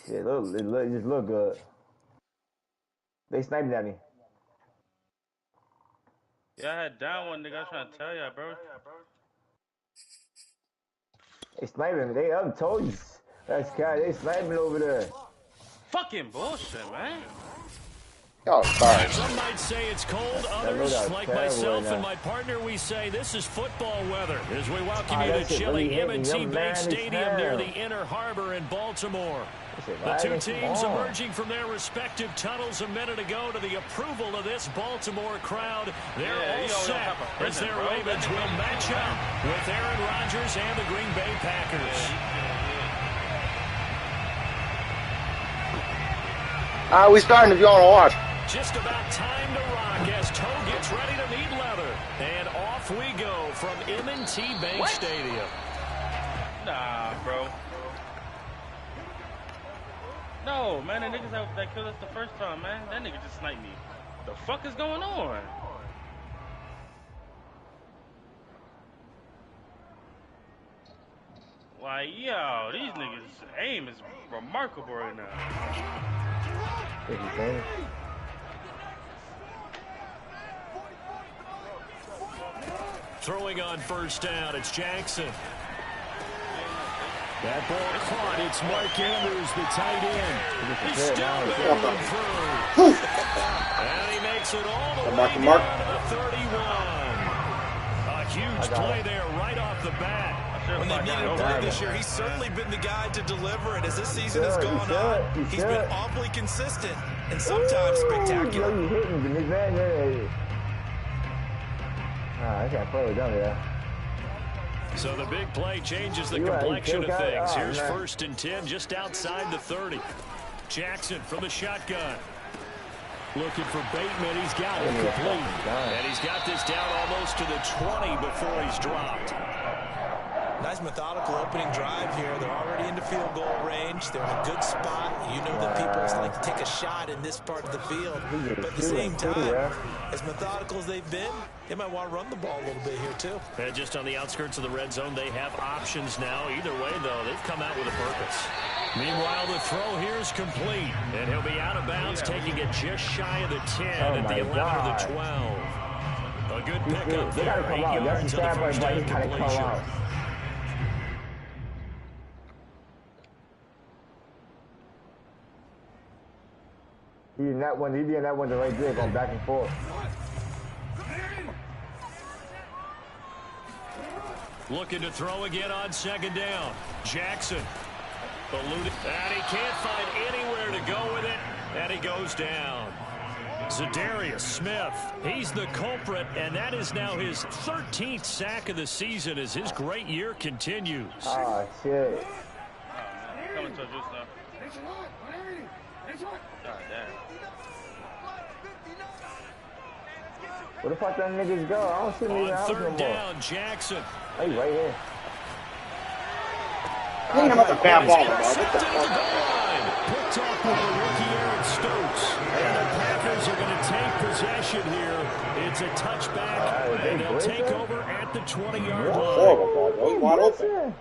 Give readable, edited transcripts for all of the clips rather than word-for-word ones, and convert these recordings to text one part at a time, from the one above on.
Shit, it just look good. They sniping at me. Yeah, I had down one nigga. I was trying to tell y'all, bro. They sniping me. They up told you. That's cat. They sniping over there. Fucking bullshit, man. Oh, sorry. Some might say it's cold. Others, like myself and my partner, we say this is football weather as we welcome you to chilly M&T Bank Stadium near the Inner Harbor in Baltimore. The two teams emerging from their respective tunnels a minute ago to the approval of this Baltimore crowd. They're all set as their Ravens will match up with Aaron Rodgers and the Green Bay Packers. We starting if you want to watch. Just about time to rock as Toe gets ready to meet leather. And off we go from M&T Bank Stadium. Nah, bro. No, man, the niggas that killed us the first time, man. That nigga just sniped me. The fuck is going on? Like, yo, these niggas' aim is remarkable right now. Throwing on first down, it's Jackson. That ball caught. It's Mark Andrews, the tight end. He's still barreling through. And he makes it all the way down to the 31. A huge play there right off the bat. When they needed a play this year, he's certainly been the guy to deliver it. As this season has gone on, he's been awfully consistent and sometimes spectacular. I can't play with them, yeah. So the big play changes the complexion of things. Here's 1st and 10 just outside the 30. Jackson from the shotgun. Looking for Bateman. He's got it complete. And he's got this down almost to the 20 before he's dropped. Nice methodical opening drive here. They're already into field goal range. They're in a good spot. You know that people like to take a shot in this part of the field. But at the same time, as methodical as they've been, they might want to run the ball a little bit here too. And just on the outskirts of the red zone, they have options now. Either way, though, they've come out with a purpose. Meanwhile, the throw here is complete. And he'll be out of bounds, taking it just shy of the 10 at the 11 or the 12. A good pickup there. 8 yards on the first down completion. He did that one right there, going back and forth. Looking to throw again on 2nd down. Jackson. Eluded. And he can't find anywhere to go with it. And he goes down. Za'Darius Smith. He's the culprit, and that is now his 13th sack of the season as his great year continues. Oh, shit. Coming to us now. God damn. Where the fuck them niggas go? I don't see them even out no more. 3rd down, Jackson. Hey, right here. Hang him up the bad ball, bro. What the fuck? Picked up with the rookie Aaron Stokes. And the Packers are going to take possession here. It's a touchback, and they'll take over at the 20-yard line. Horrible ball, bro. He's wide open.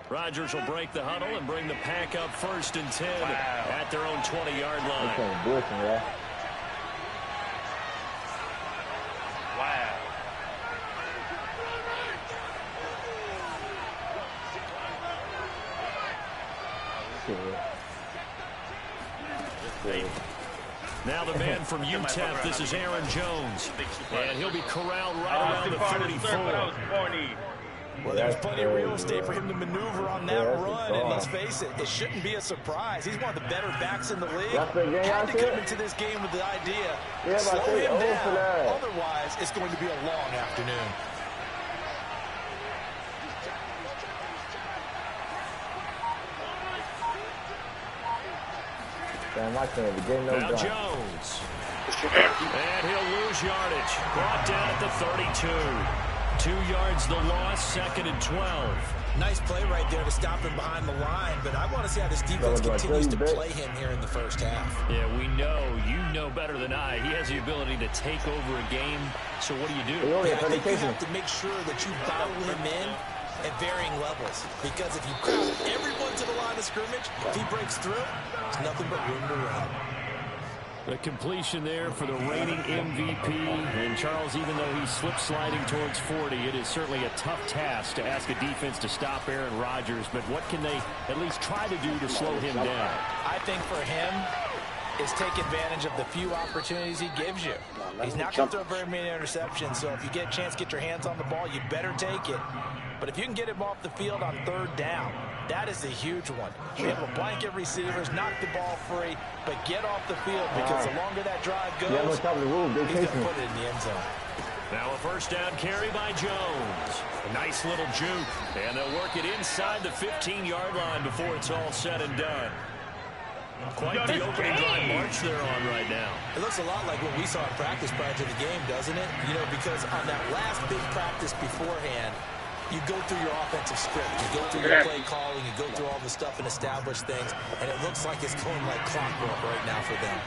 Rodgers will break the huddle and bring the pack up 1st and 10 at their own 20-yard line. Wow. Now the man from UTEP, this is Aaron Jones. And he'll be corralled right around the 34. Well, there's plenty of real estate for him to maneuver on that run, and let's face it, it shouldn't be a surprise. He's one of the better backs in the league. Had to come into this game with the idea, slow him down, otherwise it's going to be a long afternoon. Now Jones. And he'll lose yardage. Brought down at the 32. 2 yards the loss, 2nd and 12. Nice play right there to stop him behind the line, but I want to see how this defense continues to play him here in the first half. Yeah, we know, you know better than I. He has the ability to take over a game, so what do? I think you have to make sure that you bottle him in at varying levels. Because if you crowd everyone to the line of scrimmage, if he breaks through, there's nothing but room to run. The completion there for the reigning MVP. And Charles, even though he's slip-sliding towards 40, it is certainly a tough task to ask a defense to stop Aaron Rodgers. But what can they at least try to do to slow him down? I think for him is take advantage of the few opportunities he gives you. He's not going to throw very many interceptions, so if you get a chance to get your hands on the ball, you better take it. But if you can get him off the field on 3rd down, that is a huge one. Be able to blanket receivers, knock the ball free, but get off the field because the longer that drive goes, he's going to put it in the end zone. Now a first down carry by Jones. A nice little juke, and they'll work it inside the 15-yard line before it's all said and done. Quite the opening drive march they're on right now. It looks a lot like what we saw in practice prior to the game, doesn't it? You know, because on that last big practice beforehand, you go through your offensive script, you go through your play calling, you go through all the stuff and establish things, and it looks like it's going like clockwork right now for them.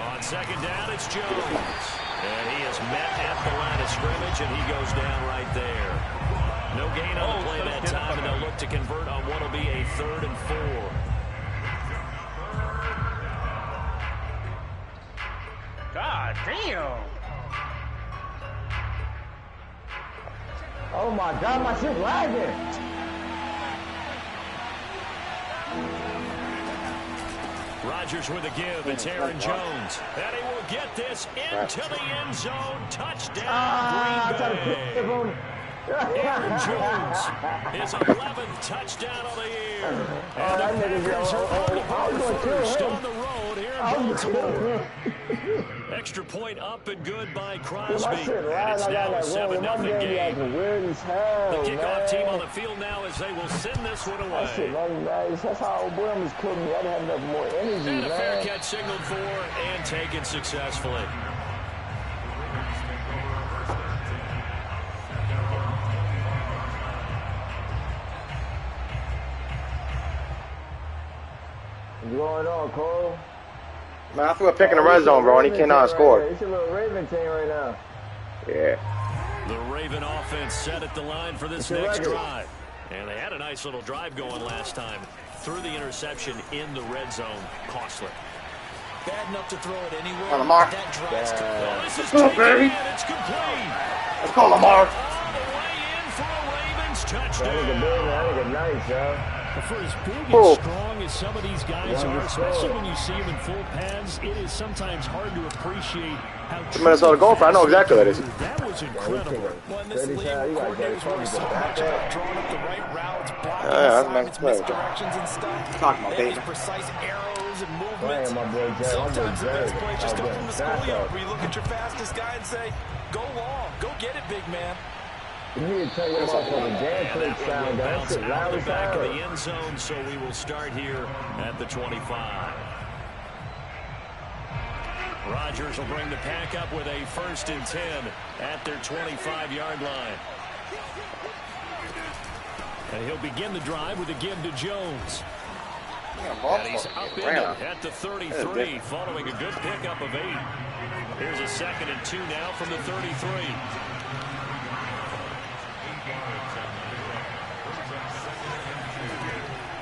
On second down, it's Jones. And he is met at the line of scrimmage, and he goes down right there. No gain on the play that time, and they'll look to convert on what will be a 3rd and 4. God damn. Oh my God, my shit lagging. Rodgers with a give. It's Aaron Jones. And he will get this into the end zone. Touchdown, Green Bay. Aaron Jones, his 11th touchdown of the year. And the Packers are on the board first on the road here in Baltimore. Extra point up and good by Crosby. And it's now a 7-0 game. The kickoff team on the field now as they will send this one away. That's how old Williams was cooking. You had to have enough more energy, And a fair catch signaled for and taken successfully. What's going on, Cole? Man, I threw a pick in the red zone, bro, and he cannot score. It's a little Raven team right now. Yeah. The Raven offense set at the line for this next drive. And they had a nice little drive going last time. Threw the interception in the red zone. Costly. Bad enough to throw it anywhere. Oh, Lamar. That drive's complete. This is Let's go, baby. It's complete. Let's go, Lamar. All the way in for a Ravens touchdown. That nigga nice, yo. For as big and strong as some of these guys are, especially when you see them in full pads, it is sometimes hard to appreciate how Minnesota Golfer, I know exactly what it is. That was incredible. Well, in this league, coordinators worry so much about drawing up the right routes, blocking assignments, misdirections, and stuff. Talking about They baby. have precise arrows and movements. Sometimes the best play just open the schoolyard where you look at your fastest guy and say, go long, go get it, big man. You need to tell your motherfucking jam plate sound. That shit Out loud of as the back of hell. the end zone, so we will start here at the 25. Rodgers will bring the pack up with a 1st and 10 at their 25-yard line. And he'll begin the drive with a give to Jones. And he's up in it at the 33, following a good pickup of 8. Here's a 2nd and 2 now from the 33.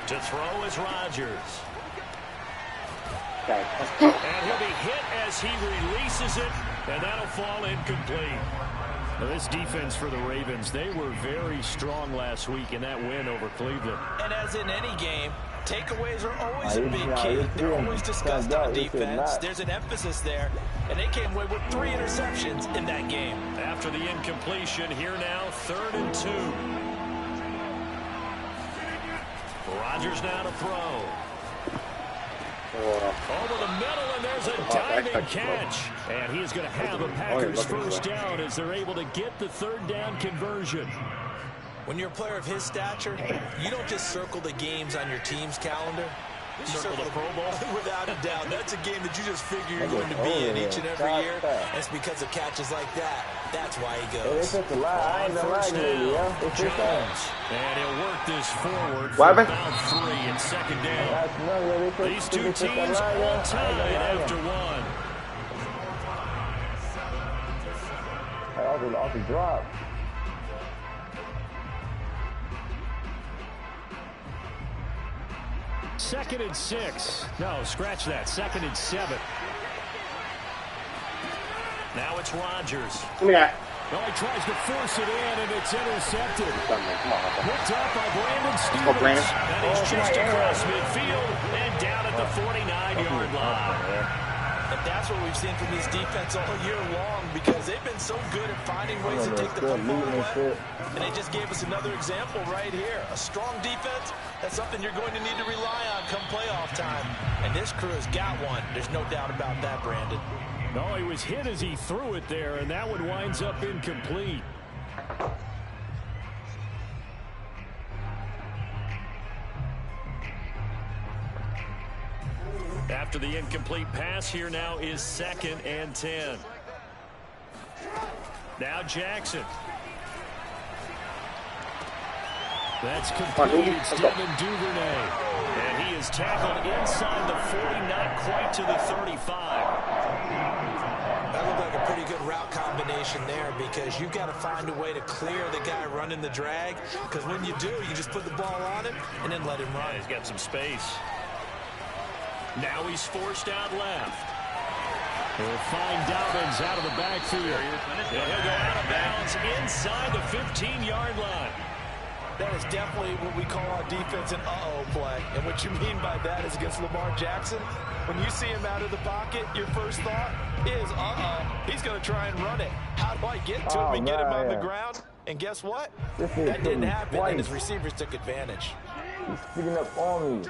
To throw is Rodgers. And he'll be hit as he releases it, and that'll fall incomplete. Now this defense for the Ravens, they were very strong last week in that win over Cleveland. And as in any game, takeaways are always a big key. They're always discussed on defense. There's an emphasis there, and they came away with 3 interceptions in that game. After the incompletion, here now, 3rd and 2. Rodgers now to throw. Over the middle, and there's a diving catch. And he's going to have the Packers first down as they're able to get the 3rd down conversion. When you're a player of his stature, you don't just circle the games on your team's calendar. You circle the Pro Bowl? Without a doubt. That's a game that you just figure you're going to be in each and every year. And it's because of catches like that. That's why he goes. On first down, Jones. And he'll work this forward for What about 3 and 2nd down. These two teams all tied after 1. off the drop. Second and 6. No, scratch that. Second and 7. Now it's Rodgers. Yeah. No, he tries to force it in, and it's intercepted. Come on. Picked up by Brandon Stevens. And he's just across midfield and down at the 49-yard line. And that's what we've seen from this defense all year long, because they've been so good at finding ways to take the football away. And they just gave us another example right here. A strong defense, that's something you're going to need to rely on come playoff time. And this crew has got one. There's no doubt about that, Brandon. No, he was hit as he threw it there, and that one winds up incomplete. After the incomplete pass, here now is 2nd and 10. Now Jackson. That's completed. Stephen Duvernay. And he is tackled inside the 40, not quite to the 35. That looked like a pretty good route combination there, because you've got to find a way to clear the guy running the drag, because when you do, you just put the ball on him and then let him run. Yeah, he's got some space. Now he's forced out left. He'll find Dobbins out of the backfield. And he'll go out of bounds inside the 15-yard line. That is definitely what we call our defense an uh-oh play. And what you mean by that is against Lamar Jackson, when you see him out of the pocket, your first thought is, uh-oh, he's going to try and run it. How do I get to him and get him on the ground? And guess what? That didn't happen, and his receivers took advantage. He's speaking up on me.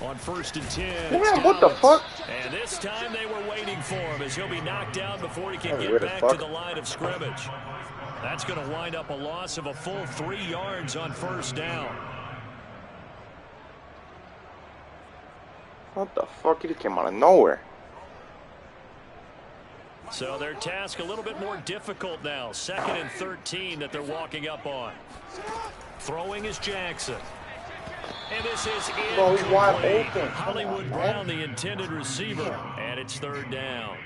On 1st and 10. Yeah, what the fuck? And this time they were waiting for him, as he'll be knocked down before he can get back to the line of scrimmage. That's going to wind up a loss of a full 3 yards on 1st down. What the fuck? He just came out of nowhere. So their task a little bit more difficult now. 2nd and 13 that they're walking up on. Throwing is Jackson. And this is incomplete. Hollywood Brown, the intended receiver. And it's 3rd down.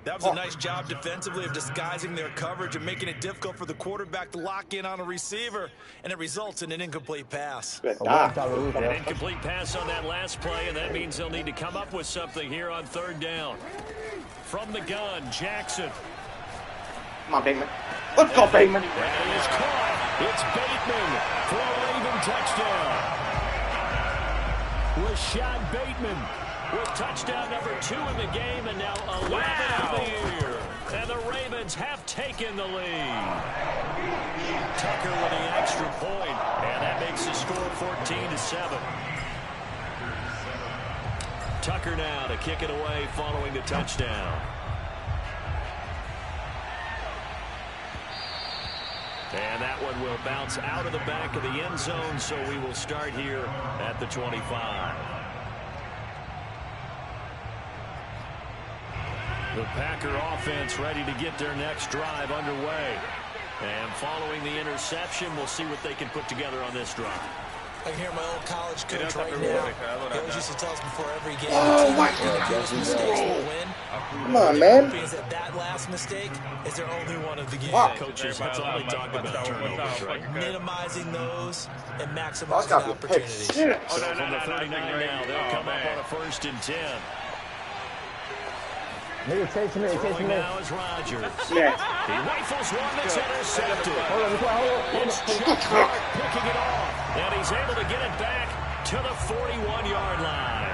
That was a nice job defensively of disguising their coverage and making it difficult for the quarterback to lock in on a receiver, and it results in an incomplete pass. An incomplete pass on that last play, and that means they'll need to come up with something here on 3rd down. From the gun, Jackson. Come on, Bateman. Let's go, Bateman. And he is caught. It's Bateman for a Raven touchdown. Rashad Bateman with touchdown number 2 in the game, and now 11 on the year. And the Ravens have taken the lead. Tucker with the extra point, and that makes the score 14-7. Tucker now to kick it away following the touchdown. And that one will bounce out of the back of the end zone, so we will start here at the 25. The Packer offense ready to get their next drive underway. And following the interception, we'll see what they can put together on this drive. I can hear my old college coach right now. He always used to tell us before every game, Oh, the my team that makes mistakes will win. Come on, man. Means that last mistake is their only one of the game. Coaches, that's all they talk about, turnovers, right? Minimizing those and maximizing opportunities. So from the 39 now, they'll come up on a 1st and 10. Nigga, chasing me. Now is Rodgers. Yeah. He rifles one that's intercepted. Hold on. It's Chuck picking it off. And he's able to get it back to the 41-yard line.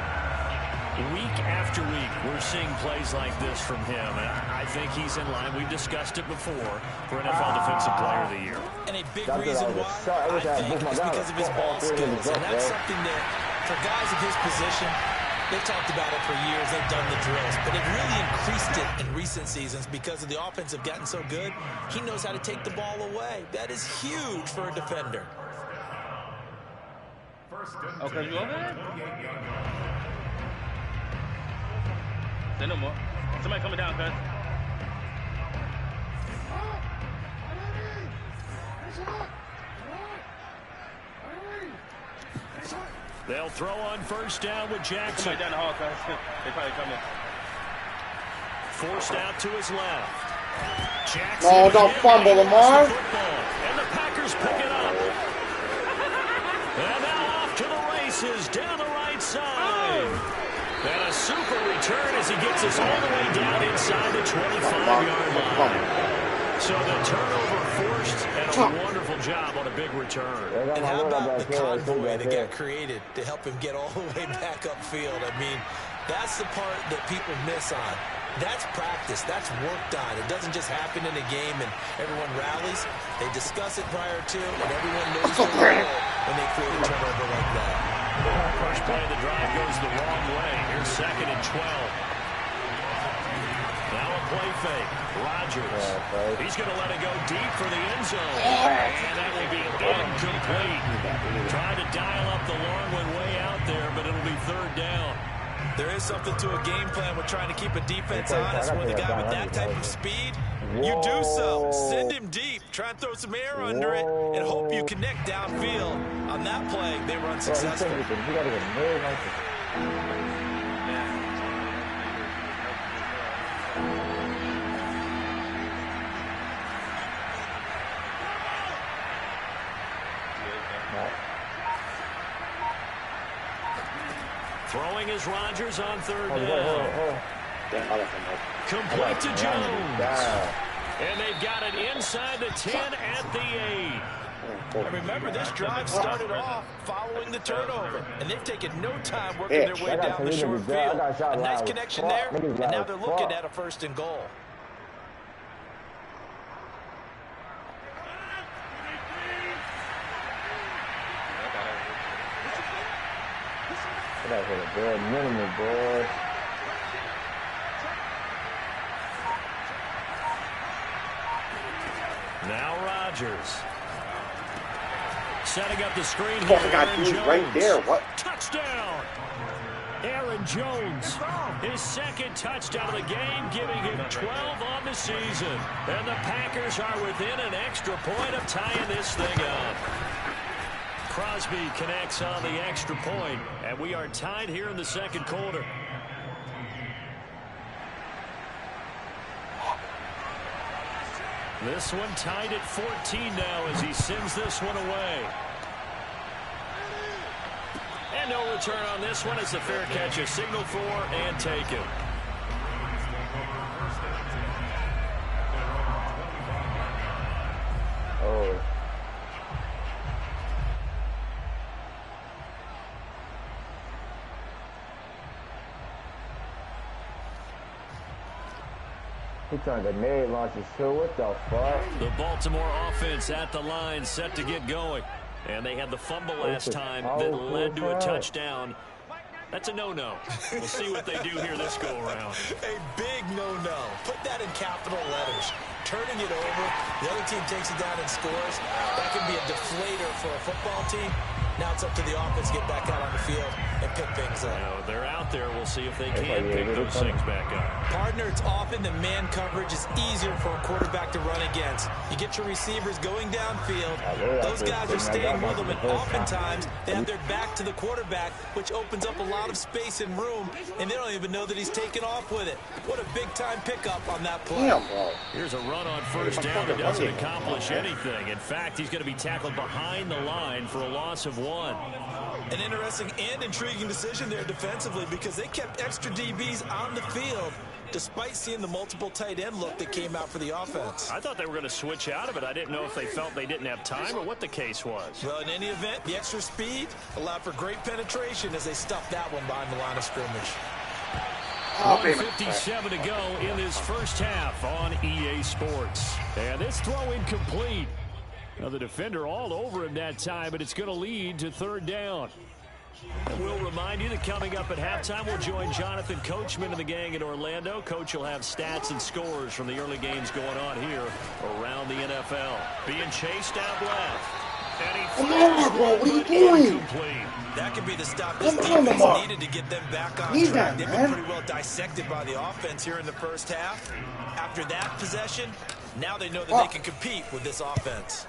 Week after week, we're seeing plays like this from him. And I think he's in line. We've discussed it before for NFL Defensive Player of the Year. And a big reason why, I think, is because of his ball skills. And that's something that, for guys of his position, they've talked about it for years. They've done the drills. But they've really increased it in recent seasons because of the offense have gotten so good. He knows how to take the ball away. That is huge for a defender. Okay, you over there? Say no more. Somebody coming down, cuz. They'll throw on 1st down with Jackson. Somebody down the hall, cuz. They probably coming. forced out to his left. Jackson No, don't fumble, Lamar. And the Packers pick it up. And now off to the races down the right side. And a super return as he gets us all the way down inside the 25-yard line. So the turnover forced and a wonderful job on a big return. And how about the convoy that got created to help him get all the way back upfield? I mean, that's the part that people miss on. That's practice. That's worked on. It doesn't just happen in a game and everyone rallies. They discuss it prior to, and everyone knows their role when they create a turnover like that. First play of the drive goes the wrong way. Here's 2nd and 12. Now a play fake. Rodgers. He's going to let it go deep for the end zone. And that will be incomplete. Trying to dial up the long one way out there, but it'll be 3rd down. There is something to a game plan with trying to keep a defense honest with a guy with that type of speed. You do so. Send him deep. Try and throw some air under it and hope you connect downfield. On that play, they were unsuccessful. Throwing is Rodgers on 3rd down. Complete to Jones. And they've got it inside the 10 at the 8. And remember, this drive started off following the turnover. And they've taken no time working their way down the short field. A nice connection there, and now they're looking at a 1st and goal. That was a good minimum, boy. Now Rodgers. Setting up the screen Oh, here. I got dudes right there. What? Touchdown. Aaron Jones. His 2nd touchdown of the game, giving him 12 on the season. And the Packers are within an extra point of tying this thing up. Crosby connects on the extra point, and we are tied here in the 2nd quarter. This one tied at 14 now as he sends this one away. And no return on this one as the fair catch is signaled for and taken. Oh. He trying to grenade launches too. What the fuck? The Baltimore offense at the line set to get going. And they had the fumble last time that led to a touchdown. That's a no-no. We'll see what they do here this go-around. A big no-no. Put that in capital letters. Turning it over, the other team takes it down and scores. That can be a deflator for a football team. Now it's up to the offense to get back out on the field and pick things up. Now, they're out there. We'll see if they can pick those things back up. Partner, it's often the man coverage is easier for a quarterback to run against. You get your receivers going downfield. Those guys are staying with them, and oftentimes they have their back to the quarterback, which opens up a lot of space and room, and they don't even know that he's taken off with it. What a big-time pickup on that play. Damn, bro. Here's a run on 1st down that doesn't accomplish anything. In fact, he's going to be tackled behind the line for a loss of 1. An interesting and intriguing decision there defensively because they kept extra DBs on the field despite seeing the multiple tight end look that came out for the offense. I thought they were going to switch out of it. I didn't know if they felt they didn't have time or what the case was. Well, in any event, the extra speed allowed for great penetration as they stuffed that one behind the line of scrimmage. 1:57 to go in this 1st half on EA Sports. And this throw incomplete. Now the defender all over him that time, but it's going to lead to 3rd down. And we'll remind you that coming up at halftime, we'll join Jonathan Coachman and the gang in Orlando. Coach will have stats and scores from the early games going on here around the NFL. Being chased out left. And he bro, what are you doing? Incomplete. That could be the stop this defense needed to get them back on track. They've been pretty well dissected by the offense here in the 1st half. After that possession, now they know that they can compete with this offense.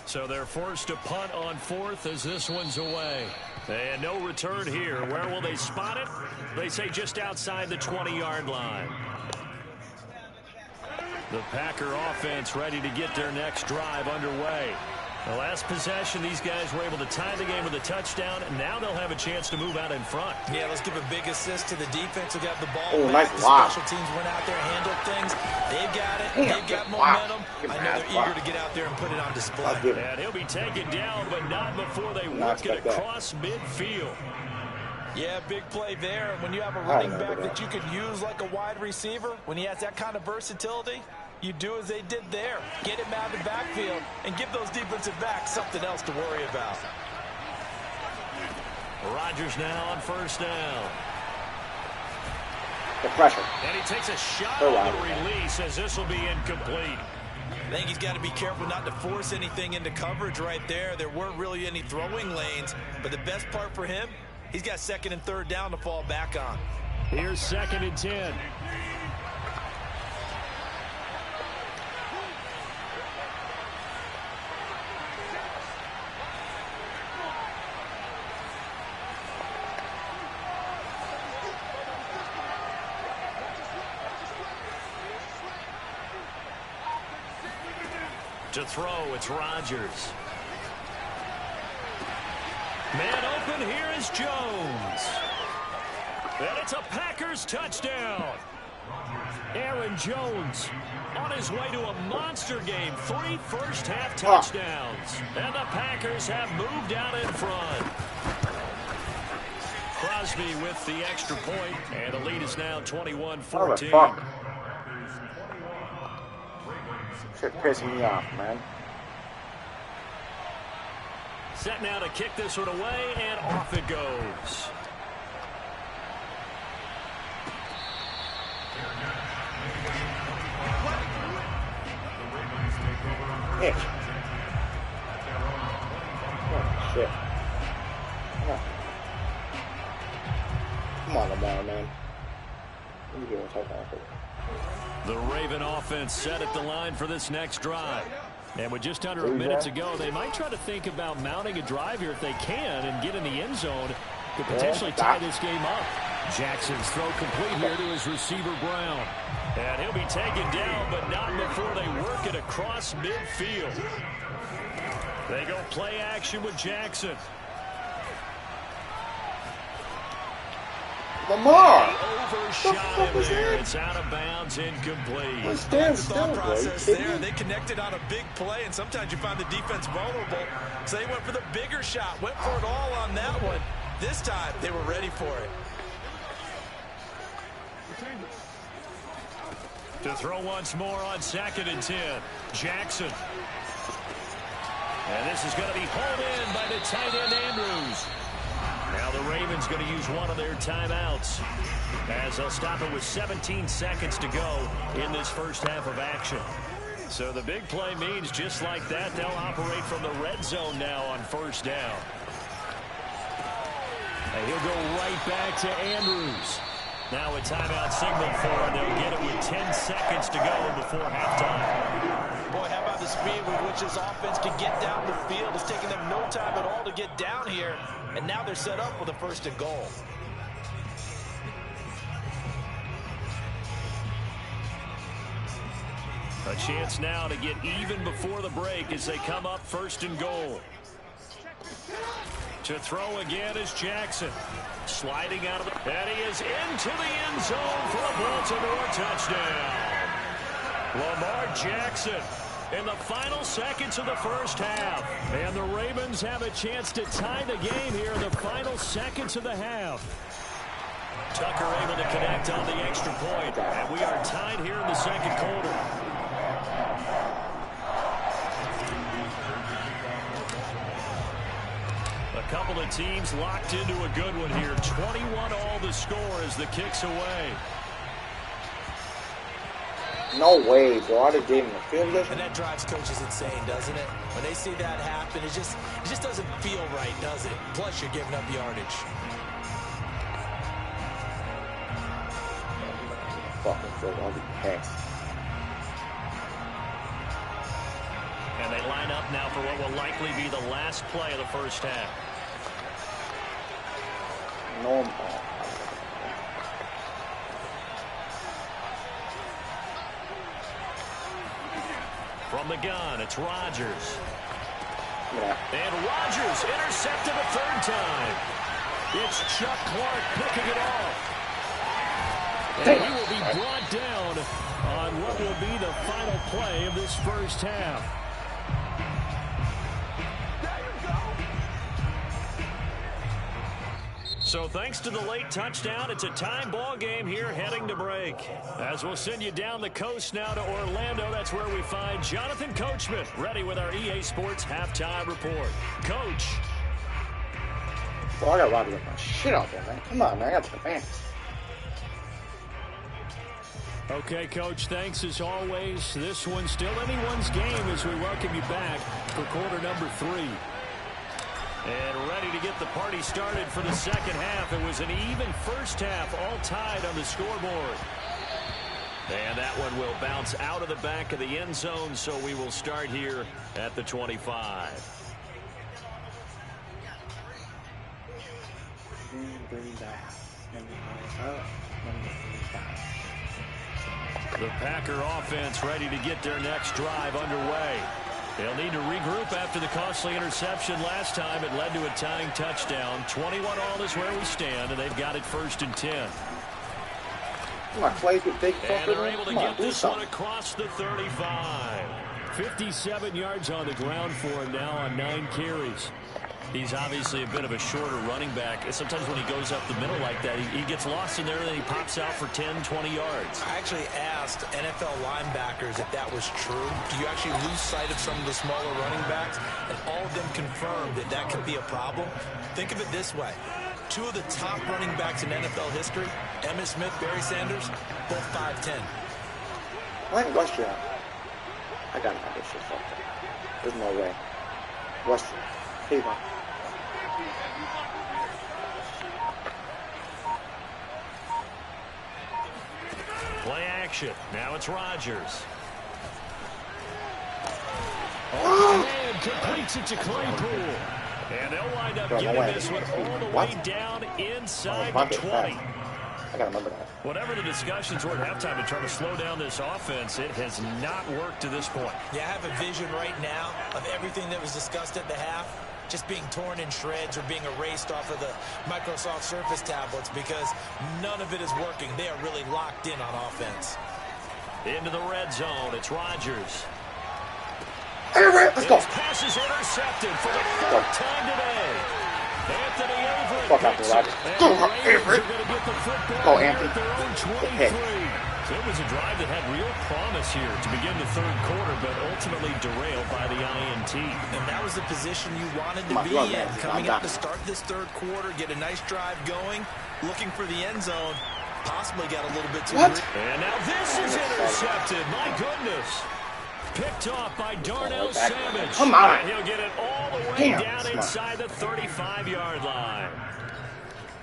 So they're forced to punt on 4th as this one's away. And no return here. Where will they spot it? They say just outside the 20-yard line. The Packer offense ready to get their next drive underway. The last possession, these guys were able to tie the game with a touchdown, and now they'll have a chance to move out in front. Yeah, let's give a big assist to the defense who got the ball Oh, back. nice The block. special teams went out there, handled things. They've got it. Damn, They've got good block. momentum. Good I know they're block. eager to get out there and put it on display. I'll give it. And he'll be taken down, but not before they work it expect that. across midfield. Yeah, big play there. And when you have a running back that you can use like a wide receiver, when he has that kind of versatility, you do as they did there. Get him out of the backfield and give those defensive backs something else to worry about. Rodgers now on first down. The pressure. And he takes a shot So on the loud. release as this will be incomplete. I think he's got to be careful not to force anything into coverage right there. There weren't really any throwing lanes, but the best part for him, he's got second and third down to fall back on. Here's 2nd and 10. To throw, it's Rodgers. Man open, here is Jones. And it's a Packers touchdown. Aaron Jones on his way to a monster game. 3 first-half touchdowns. And the Packers have moved out in front. Crosby with the extra point, and the lead is now 21-14. Shit pissing me off, man. Set now to kick this one away, and off it goes. Itch. Oh, shit. Come on, Lamar, man. What are you doing? The Raven offense set at the line for this next drive. And with just under a minute to go, they might try to think about mounting a drive here if they can and get in the end zone to potentially tie this game up. Jackson's throw complete here to his receiver, Brown. And he'll be taken down, but not before they work it across midfield. They go play action with Jackson. Lamar! Overshot him there. It's out of bounds, incomplete. Stand The still, thought bro. process there, they connected on a big play, and sometimes you find the defense vulnerable. So they went for the bigger shot, went for it all on that one. This time, they were ready for it. To throw once more on 2nd and 10. Jackson. And this is going to be hauled in by the tight end, Andrews. Now the Ravens going to use one of their timeouts as they'll stop it with 17 seconds to go in this first half of action. So the big play means just like that, they'll operate from the red zone now on first down. And he'll go right back to Andrews. Now a timeout signal for him. They'll get it with 10 seconds to go before halftime. Boy, how about the speed with which this offense can get down the field? It's taking them no time at all to get down here. And now they're set up with a 1st and goal. A chance now to get even before the break as they come up 1st and goal. To throw again is Jackson. Sliding out of it. And he is into the end zone for a Baltimore touchdown. Lamar Jackson in the final seconds of the first half. And the Ravens have a chance to tie the game here in the final seconds of the half. Tucker able to connect on the extra point. And we are tied here in the 2nd quarter. A couple of teams locked into a good one here. 21-all the score as the kick's away. No way, bro. I just gave him a field position. And that drives coaches insane, doesn't it? When they see that happen, it just doesn't feel right, does it? Plus, you're giving up yardage. Fucking field. I'll be pissed. And they line up now for what will likely be the last play of the first half. No. From the gun, it's Rodgers. And Rodgers intercepted a third time. It's Chuck Clark picking it off. And he will be brought down on what will be the final play of this first half. So thanks to the late touchdown, it's a time ball game here heading to break. As we'll send you down the coast now to Orlando, that's where we find Jonathan Coachman ready with our EA Sports halftime report. Coach. Well, I got Robbie with my shit out there, man. Come on, man. I got the fans. Okay, Coach, thanks as always. This one's still anyone's game as we welcome you back for quarter number 3. And ready to get the party started for the second half. It was an even first half, all tied on the scoreboard. And that one will bounce out of the back of the end zone, so we will start here at the 25. The Packer offense ready to get their next drive underway. They'll need to regroup after the costly interception last time. It led to a tying touchdown. 21-all is where we stand, and they've got it 1st and 10. Come on, Clay, you big fucker. And they're able to get this one across the 35. 57 yards on the ground for him now on 9 carries. He's obviously a bit of a shorter running back. Sometimes when he goes up the middle like that, he gets lost in there and then he pops out for 10, 20 yards. I actually asked NFL linebackers if that was true. Do you actually lose sight of some of the smaller running backs? And all of them confirmed that that could be a problem. Think of it this way. 2 of the top running backs in NFL history, Emmitt Smith, Barry Sanders, both 5'10". What? Western. I gotta have this shit fucked up. There's no way. Western. Hey, man. Play action. Now it's Rodgers. And completes it to Claypool. And they'll wind up getting this one all the way down inside the 20. I gotta remember that. Whatever the discussions were at halftime to try to slow down this offense, it has not worked to this point. Yeah, I have a vision right now of everything that was discussed at the half just being torn in shreds or being erased off of the Microsoft Surface tablets because none of it is working. They are really locked in on offense. Into the red zone, it's Rodgers. Hey, let's go. His pass is intercepted for the 4th time today. Anthony Avery. Fuck out the Rodgers. Go, Avery. Go, Anthony. It was a drive that had real promise here to begin the 3rd quarter, but ultimately derailed by the INT. And that was the position you wanted to be in. Coming out to start this 3rd quarter, get a nice drive going, looking for the end zone. Possibly got a little bit too what? And now this is intercepted. My goodness. Picked off by Darnell Savage. Come on. And he'll get it all the way down inside the 35-yard line.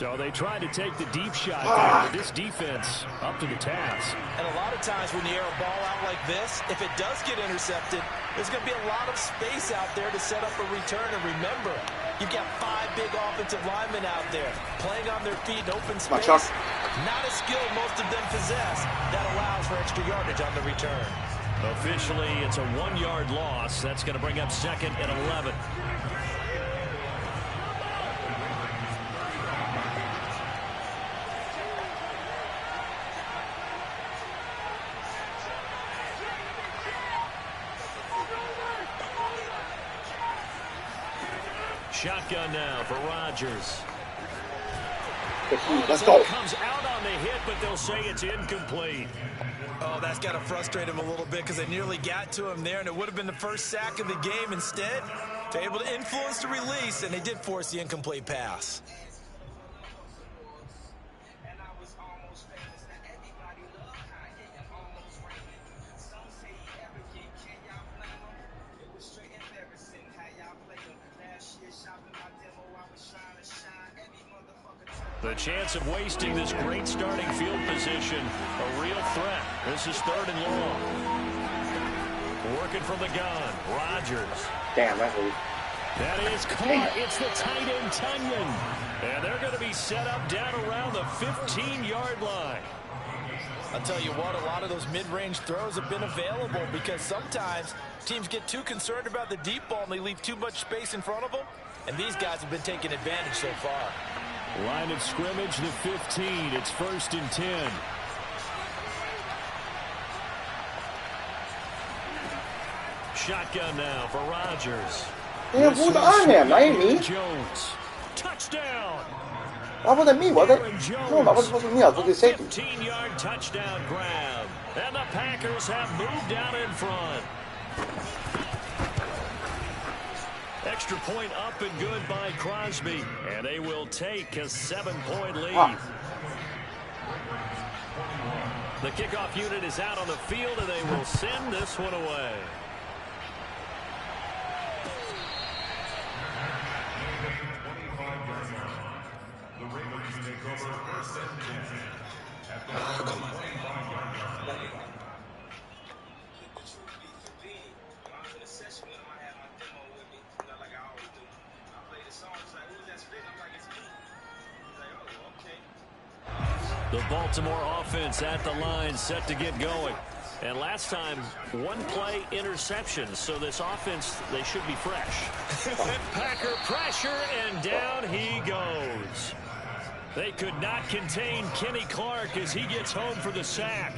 So they tried to take the deep shot there, but this defense up to the task. And a lot of times when you air a ball out like this, if it does get intercepted, there's going to be a lot of space out there to set up a return. And remember, you've got 5 big offensive linemen out there playing on their feet in open space. Not a skill most of them possess. That allows for extra yardage on the return. Officially, it's a 1-yard loss. That's going to bring up 2nd and 11. Shotgun now for Rodgers. Let's go. Comes out on the hit, but they'll say it's incomplete. Oh, that's got to frustrate him a little bit because they nearly got to him there, and it would have been the first sack of the game. Instead, they're able to influence the release, and they did force the incomplete pass. The chance of wasting this great starting field position, a real threat. This is 3rd and long. Working from the gun, Rodgers. Damn, that's weak. That is caught. It's the tight end, Tunyon. And they're going to be set up down around the 15-yard line. I'll tell you what, a lot of those mid-range throws have been available because sometimes teams get too concerned about the deep ball and they leave too much space in front of them. And these guys have been taking advantage so far. Line of scrimmage, the 15. It's 1st and 10. Shotgun now for Rodgers. Damn, who's on him? I ain't me. Jones. Touchdown. That wasn't me, was it? No, that wasn't me. I was looking at safety. 15-yard touchdown grab. And the Packers have moved out in front. Extra point up and good by Crosby. And they will take a 7-point lead. The kickoff unit is out on the field, and they will send this one away. The Baltimore offense at the line, set to get going. And last time, one play interception. So this offense, they should be fresh. Packer pressure, and down he goes. They could not contain Kenny Clark as he gets home for the sack.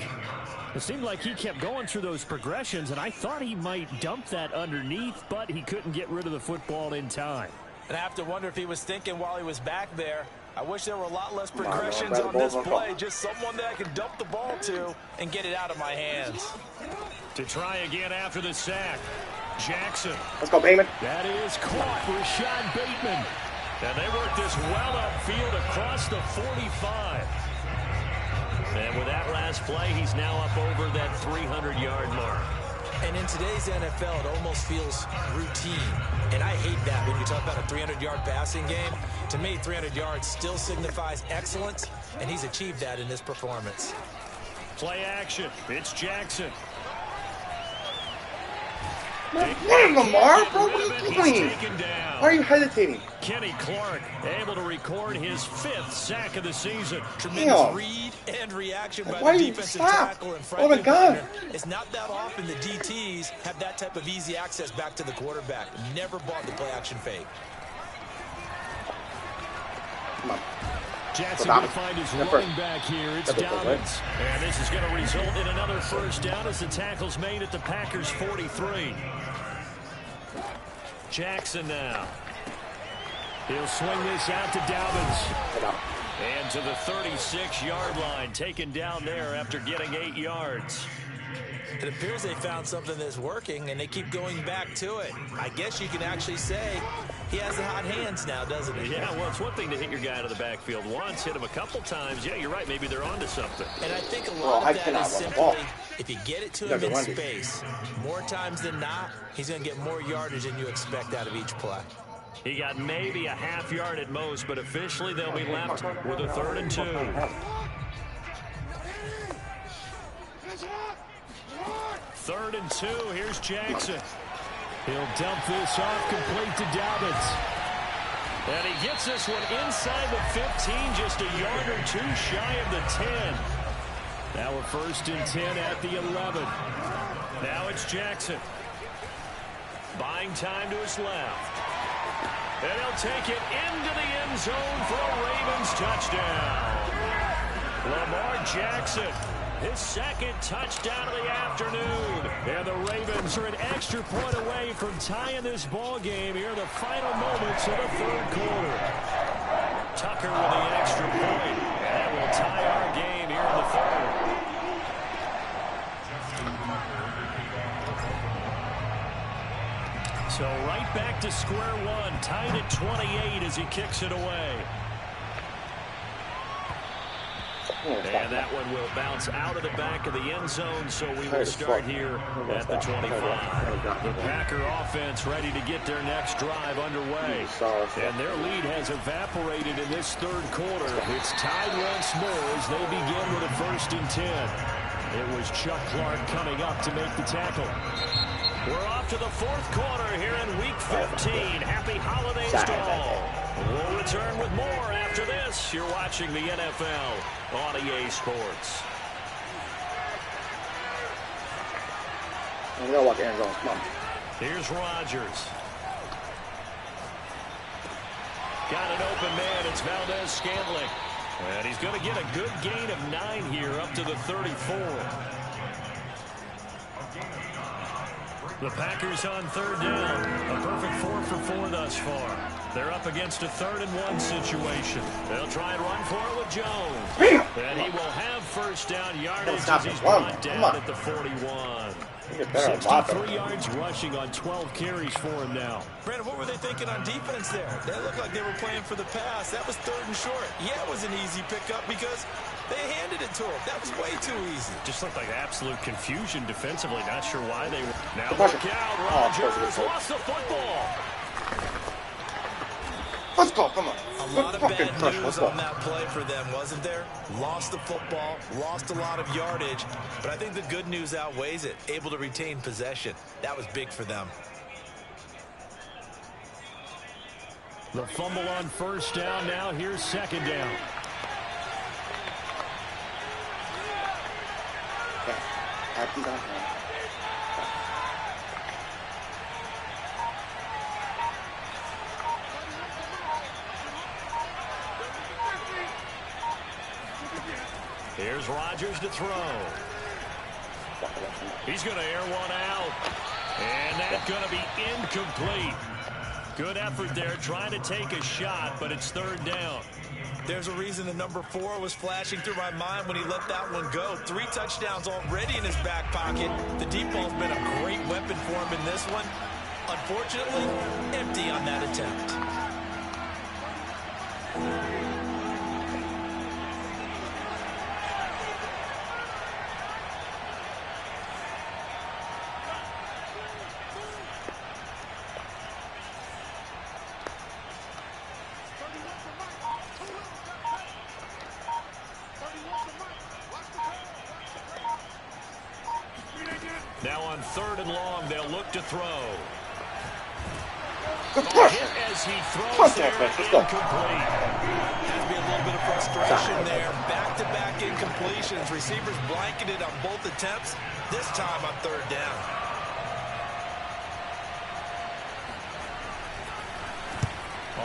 It seemed like he kept going through those progressions, and I thought he might dump that underneath, but he couldn't get rid of the football in time. And I have to wonder if he was thinking while he was back there, I wish there were a lot less progressions on this play. Just someone that I can dump the ball to and get it out of my hands. To try again after the sack. Jackson. Let's go, Bateman. That is caught. Rashad Bateman. And they work this well upfield across the 45. And with that last play, he's now up over that 300-yard mark. And in today's NFL, it almost feels routine. And I hate that when you talk about a 300-yard passing game. To me, 300 yards still signifies excellence, and he's achieved that in this performance. Play action. It's Jackson. What, Lamar? Bro, what are you doing? Why are you hesitating? Kenny Clark able to record his 5th sack of the season. Tremendous read and reaction by the defensive tackle in front of the corner. It's not that often the DTs have that type of easy access back to the quarterback. Never bought the play action fake. Come on. Jackson going to find his running back here. It's Dobbins. And this is going to result in another first down as the tackle's made at the Packers' 43. Jackson now. He'll swing this out to Dobbins. And to the 36-yard line, taken down there after getting 8 yards. It appears they found something that's working, and they keep going back to it. I guess you can actually say he has the hot hands now, doesn't he? Yeah, well, it's one thing to hit your guy out of the backfield once, hit him a couple times. Yeah, you're right. Maybe they're onto something. And I think a lot of that is simply, if you get it to him in space, more times than not, he's going to get more yardage than you expect out of each play. He got maybe a half yard at most, but officially they'll be left with a 3rd and 2. Third and 2. Here's Jackson. He'll dump this off complete to Dobbins. And he gets this one inside the 15, just a yard or 2 shy of the 10. Now we're 1st and 10 at the 11. Now it's Jackson. Buying time to his left. And he'll take it into the end zone for a Ravens touchdown. Lamar Jackson, his 2nd touchdown of the afternoon. And the Ravens are an extra point away from tying this ball game here in the final moments of the 3rd quarter. Tucker with the extra point. And will tie our game here in the 3rd. So right back to square one, tied at 28 as he kicks it away. And that one will bounce out of the back of the end zone, so we will start here at the 25. The Packer offense ready to get their next drive underway. And their lead has evaporated in this 3rd quarter. It's tied once more as they begin with a 1st and 10. It was Chuck Clark coming up to make the tackle. We're off to the 4th quarter here in Week 15. Happy holidays to all. We'll return with more after this. You're watching the NFL on EA Sports. I'm gonna walk in the zone. Come on. Here's Rodgers. Got an open man. It's Valdez-Scantling. And he's going to get a good gain of 9 here up to the 34. The Packers on 3rd down. A perfect 4 for 4 thus far. They're up against a 3rd and 1 situation. They'll try and run for it with Jones. And he will have first down yardage as he's brought down at the 41. 63 yards rushing on 12 carries for him now. Brandon, what were they thinking on defense there? They looked like they were playing for the pass. That was 3rd and short. Yeah, it was an easy pickup because they handed it to him. That was way too easy. Just looked like absolute confusion defensively. Not sure why they were. Now look out. Rodgers lost the football. Let's go, come on. A lot of bad news on that play for them, wasn't there? Lost the football, lost a lot of yardage, but I think the good news outweighs it. Able to retain possession. That was big for them. The fumble on 1st down. Now here's 2nd down. Here's Rodgers to throw. He's going to air one out. And that's going to be incomplete. Good effort there trying to take a shot, but it's 3rd down. There's a reason the number 4 was flashing through my mind when he let that one go. 3 touchdowns already in his back pocket. The deep ball's been a great weapon for him in this one. Unfortunately, empty on that attempt. Now on 3rd and long, they'll look to throw. Good push. Hit as he throws there, incomplete. Has to be a little bit of frustration there. Back-to-back incompletions. Receivers blanketed on both attempts. This time on 3rd down.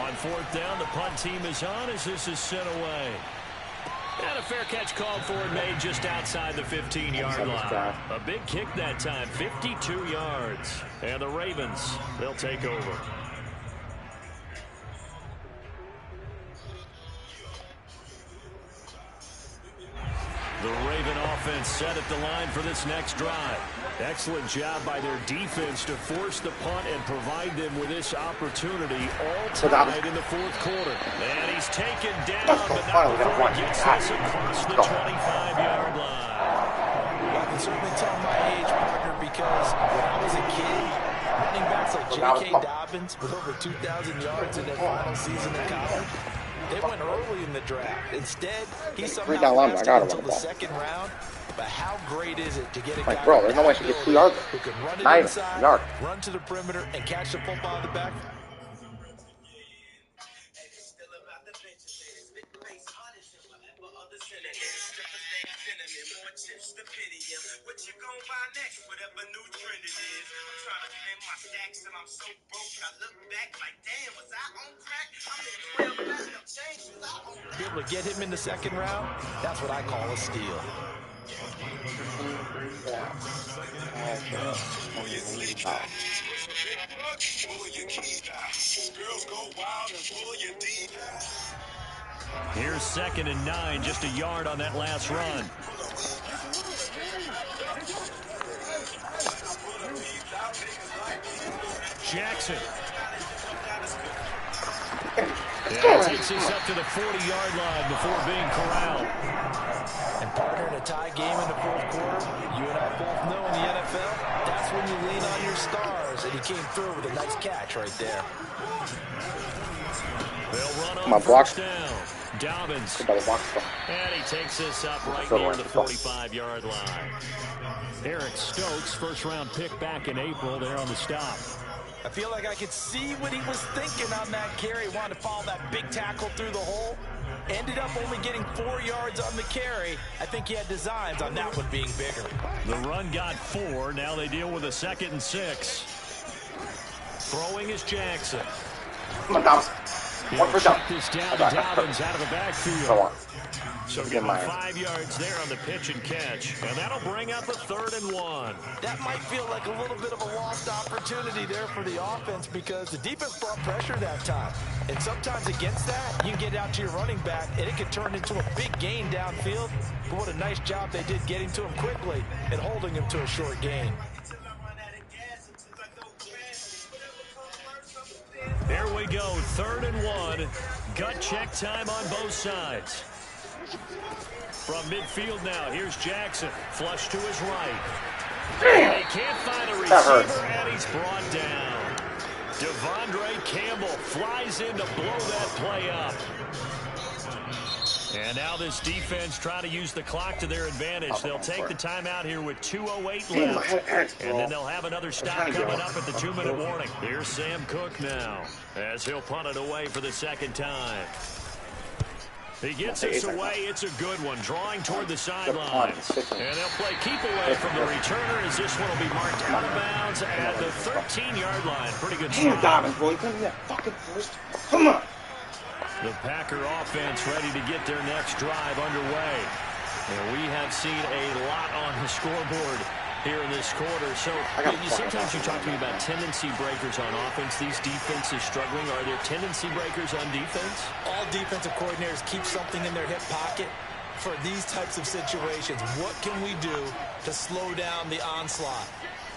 On 4th down, the punt team is on as this is sent away. And a fair catch called for and made just outside the 15-yard line. A big kick that time, 52 yards. And the Ravens, they'll take over. The Raven offense set at the line for this next drive. Excellent job by their defense to force the punt and provide them with this opportunity all tied in the 4th quarter. And he's taken down, but not before he gets this across the 25-yard line. I can certainly tell my age, partner, because when I was a kid, running backs like J.K. Dobbins with over 2,000 yards in their final season in college, they went early in the draft. Instead, he somehow lasted until the 2nd round. But how great is it to get a guy bro, there's no way she gets 2 yards. who can run it inside, run to the perimeter, and catch the football in the back? Be able to get him in the 2nd round, that's what I call a steal. Here's 2nd and 9, just a yard on that last run. Jackson. Yeah, takes this up to the 40-yard line before being corralled. And partner, in a tie game in the 4th quarter, you and I both know in the NFL, that's when you lean on your stars, and he came through with a nice catch right there. They'll run on 1st down. Dobbins. And he takes this up right near the 45-yard line. Eric Stokes, 1st-round pick back in April, there on the stop. I feel like I could see what he was thinking on that carry. He wanted to follow that big tackle through the hole. Ended up only getting 4 yards on the carry. I think he had designs on that one being bigger. The run got 4. Now they deal with a 2nd and 6. Throwing is Jackson. Come on, Dobbs. One for down. This down to Dobbins out of the backfield. Come on. So give him 5 yards there on the pitch and catch. And that'll bring up a 3rd and 1. That might feel like a little bit of a lost opportunity there for the offense because the defense brought pressure that time. And sometimes against that, you get out to your running back, and it can turn into a big gain downfield. But what a nice job they did getting to him quickly and holding him to a short gain. There we go, 3rd and 1. Gut check time on both sides. From midfield now, here's Jackson. Flush to his right. They can't find a receiver, and he's brought down. Devondre Campbell flies in to blow that play up. And now this defense trying to use the clock to their advantage. They'll take the timeout here with 2:08 left. And then they'll have another stop coming up at the 2-minute warning. Here's Sam Cook now as he'll punt it away for the 2nd time. He gets this away. It's a good one. Drawing toward the sidelines. And they'll play keep away from the returner as this one will be marked out of bounds at the 13-yard line. Pretty good start. Damn, Dobbins, boy. You couldn't that fucking first. Come on. The Packer offense ready to get their next drive underway. And we have seen a lot on the scoreboard here in this quarter. So sometimes you talk to me about tendency breakers on offense. These defenses struggling. Are there tendency breakers on defense? All defensive coordinators keep something in their hip pocket for these types of situations. What can we do to slow down the onslaught?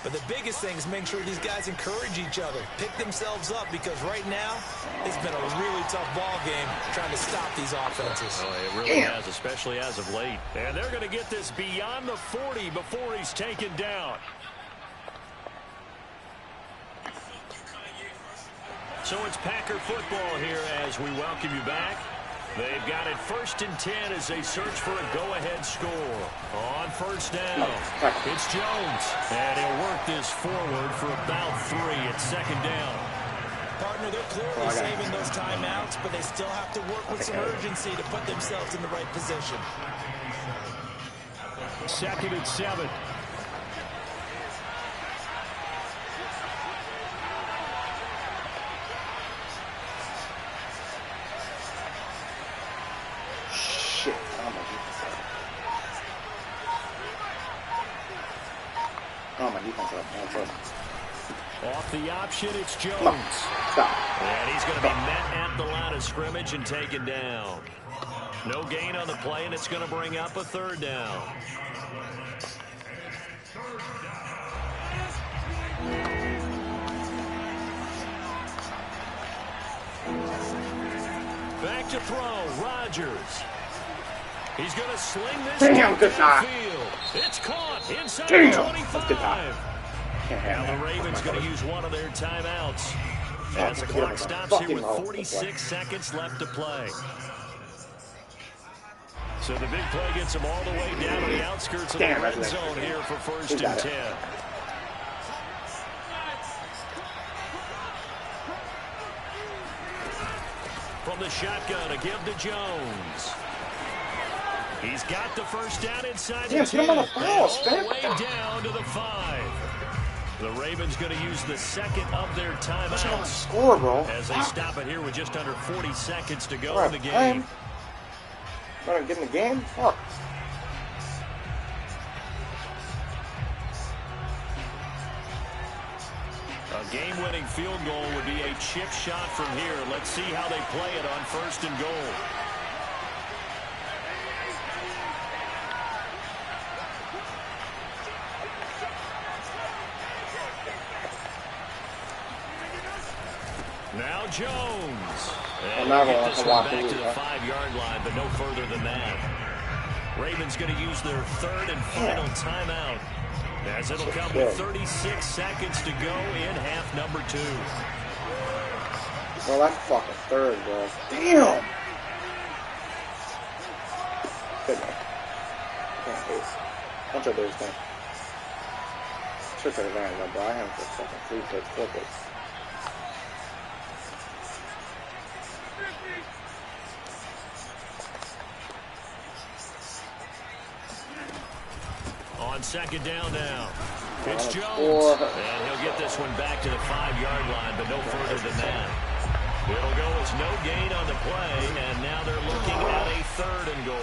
But the biggest thing is making sure these guys encourage each other, pick themselves up, because right now it's been a really tough ball game trying to stop these offenses. Oh, it really has, especially as of late. And they're going to get this beyond the 40 before he's taken down. So it's Packer football here as we welcome you back. They've got it 1st and 10 as they search for a go-ahead score. On 1st down, it's Jones. And he'll work this forward for about 3 at 2nd down. Partner, they're clearly saving those timeouts, but they still have to work with some urgency to put themselves in the right position. 2nd and 7. Shit. Oh, my defense up. Off the option, it's Jones. Stop. And he's going to be met at the line of scrimmage and taken down. No gain on the play, and it's going to bring up a 3rd down. Back to throw, Rodgers. He's going to sling this downfield. It's caught inside the 25. Now the Ravens going to use one of their timeouts as the clock stops here with 46 seconds left to play. So the big play gets them all the way down to the outskirts of the red zone here for 1st and 10. From the shotgun, a give to Jones. He's got the 1st down inside the 10. All the way down to the 5. The Ravens going to use the 2nd of their timeouts Score, bro. as they stop it here with just under 40 seconds to go in the game. Trying to get in the game? Fuck. A game-winning field goal would be a chip shot from here. Let's see how they play it on 1st and goal. Now Jones. And they get this one back to the 5-yard line, but no further than that. Ravens going to use their 3rd and final timeout, as it'll come with 36 seconds to go in half number 2. Well, that's fucking 3rd, bro. Damn! Good man. Can't face. Bunch of those things. Should have advantage, bro. I have to fucking 3 picks, 4 picks. second down now. It's Jones, and he'll get this one back to the 5-yard line, but no further than that. It'll go as no gain on the play, and now they're looking at a 3rd and goal.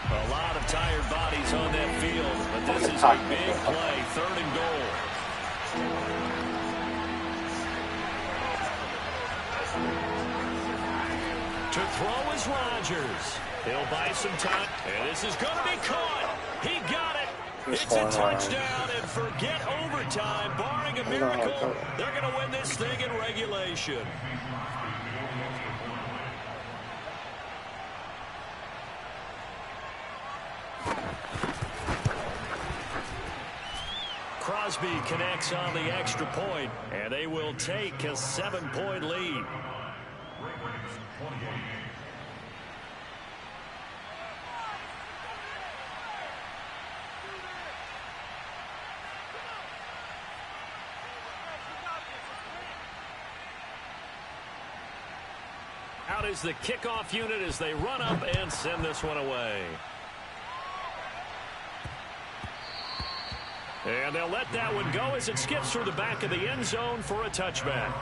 A lot of tired bodies on that field, but this is a big play, 3rd and goal. To throw is Rodgers. He'll buy some time, and this is going to be caught. He got it. It's a touchdown, and forget overtime. Barring a miracle, they're going to win this thing in regulation. Crosby connects on the extra point, and they will take a 7-point lead. Out is the kickoff unit as they run up and send this one away. And they'll let that one go as it skips through the back of the end zone for a touchback.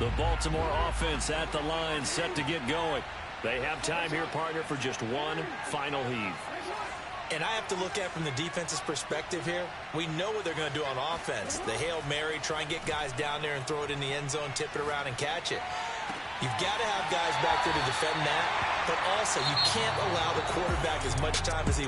The Baltimore offense at the line, set to get going. They have time here, partner, for just one final heave. And I have to look at it from the defense's perspective here. We know what they're going to do on offense. The Hail Mary, try and get guys down there and throw it in the end zone, tip it around and catch it. You've got to have guys back there to defend that, but also you can't allow the quarterback as much time as he